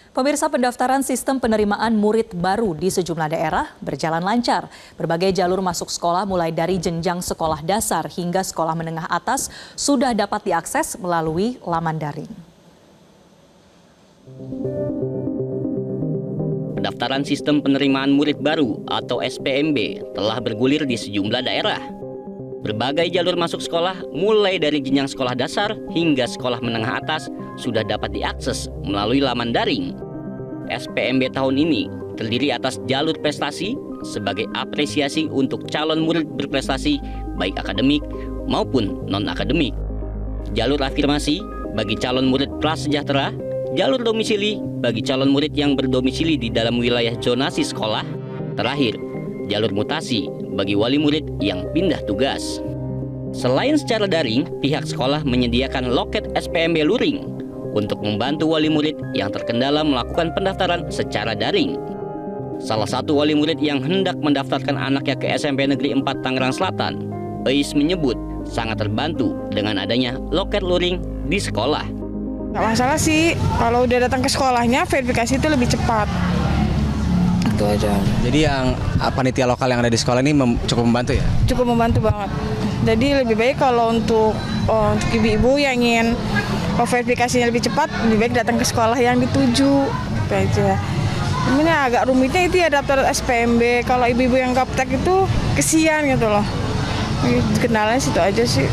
Pemirsa, pendaftaran sistem penerimaan murid baru di sejumlah daerah berjalan lancar. Berbagai jalur masuk sekolah mulai dari jenjang sekolah dasar hingga sekolah menengah atas sudah dapat diakses melalui laman daring. Pendaftaran sistem penerimaan murid baru atau SPMB telah bergulir di sejumlah daerah. Berbagai jalur masuk sekolah mulai dari jenjang sekolah dasar hingga sekolah menengah atas sudah dapat diakses melalui laman daring. SPMB tahun ini terdiri atas jalur prestasi sebagai apresiasi untuk calon murid berprestasi baik akademik maupun non-akademik. Jalur afirmasi bagi calon murid prasejahtera, jalur domisili bagi calon murid yang berdomisili di dalam wilayah zonasi sekolah. Terakhir, jalur mutasi bagi wali murid yang pindah tugas. Selain secara daring, pihak sekolah menyediakan loket SPMB luring untuk membantu wali murid yang terkendala melakukan pendaftaran secara daring. Salah satu wali murid yang hendak mendaftarkan anaknya ke SMP Negeri 4 Tangerang Selatan, Eis menyebut sangat terbantu dengan adanya loket luring di sekolah. Nggak masalah sih, kalau udah datang ke sekolahnya verifikasi itu lebih cepat. Itu aja. Jadi yang panitia lokal yang ada di sekolah ini cukup membantu ya? Cukup membantu banget. Jadi lebih baik kalau untuk ibu-ibu yang ingin verifikasinya lebih cepat, lebih baik datang ke sekolah yang dituju. Itu aja. Ini agak rumitnya itu ya daftar SPMB. Kalau ibu-ibu yang gaptek itu kesian gitu loh. Kendalanya situ aja sih.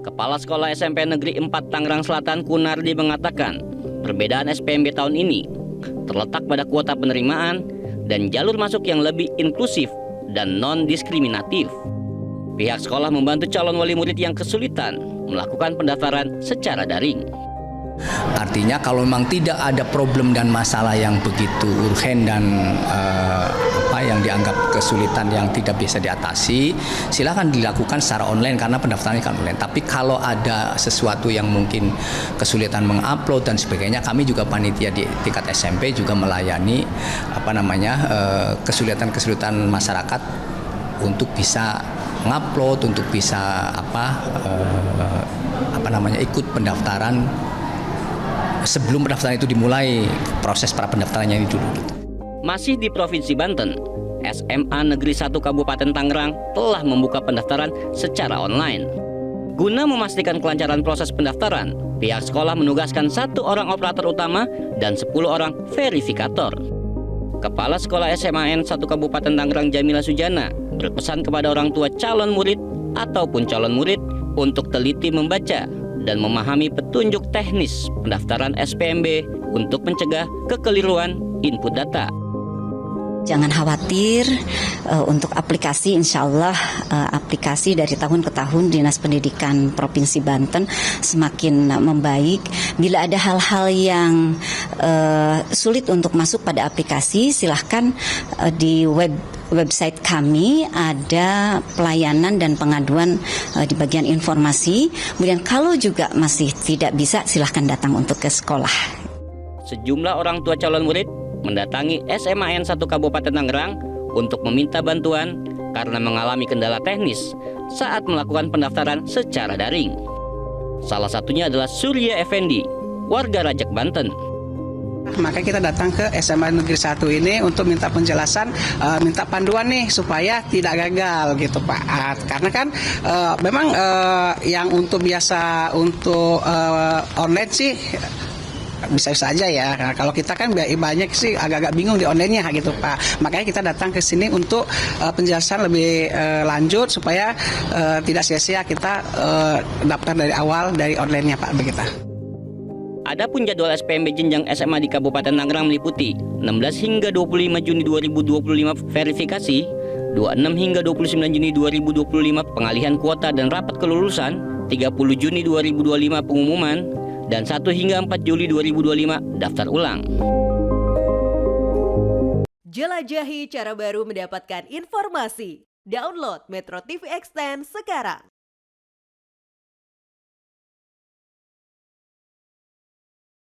Kepala Sekolah SMP Negeri 4 Tangerang Selatan Kunardi mengatakan, perbedaan SPMB tahun ini terletak pada kuota penerimaan dan jalur masuk yang lebih inklusif dan non-diskriminatif. Pihak sekolah membantu calon wali murid yang kesulitan melakukan pendaftaran secara daring. Artinya kalau memang tidak ada problem dan masalah yang begitu urgen dan yang dianggap kesulitan yang tidak bisa diatasi, silakan dilakukan secara online karena pendaftarannya kan online. Tapi kalau ada sesuatu yang mungkin kesulitan mengupload dan sebagainya, kami juga panitia di tingkat SMP juga melayani kesulitan-kesulitan masyarakat untuk bisa mengupload, untuk bisa ikut pendaftaran sebelum pendaftaran itu dimulai, proses pra pendaftarannya ini dulu. Masih di Provinsi Banten, SMA Negeri 1 Kabupaten Tangerang telah membuka pendaftaran secara online. Guna memastikan kelancaran proses pendaftaran, pihak sekolah menugaskan 1 orang operator utama dan 10 orang verifikator. Kepala Sekolah SMAN 1 Kabupaten Tangerang Jamila Sujana berpesan kepada orang tua calon murid ataupun calon murid untuk teliti membaca dan memahami petunjuk teknis pendaftaran SPMB untuk mencegah kekeliruan input data. Jangan khawatir, untuk aplikasi insya Allah aplikasi dari tahun ke tahun Dinas Pendidikan Provinsi Banten semakin membaik. Bila ada hal-hal yang sulit untuk masuk pada aplikasi, silahkan di website kami ada pelayanan dan pengaduan di bagian informasi. Kemudian kalau juga masih tidak bisa, silahkan datang untuk ke sekolah. Sejumlah orang tua calon murid mendatangi SMAN 1 Kabupaten Tangerang untuk meminta bantuan karena mengalami kendala teknis saat melakukan pendaftaran secara daring. Salah satunya adalah Surya Effendi, warga Rajak, Banten. Maka kita datang ke SMA Negeri 1 ini untuk minta penjelasan, minta panduan nih supaya tidak gagal gitu Pak. Karena kan memang yang untuk biasa untuk online sih bisa-bisa aja ya. Nah, kalau kita kan banyak sih agak-agak bingung di online-nya gitu Pak. Makanya kita datang ke sini untuk penjelasan lebih lanjut supaya tidak sia-sia kita daftar dari awal dari online-nya Pak begitu. Adapun jadwal SPMB jenjang SMA di Kabupaten Tangerang meliputi 16 hingga 25 Juni 2025 verifikasi, 26 hingga 29 Juni 2025 pengalihan kuota dan rapat kelulusan, 30 Juni 2025 pengumuman, dan 1 hingga 4 Juli 2025 daftar ulang. Jelajahi cara baru mendapatkan informasi. Download Metro TV Extend sekarang.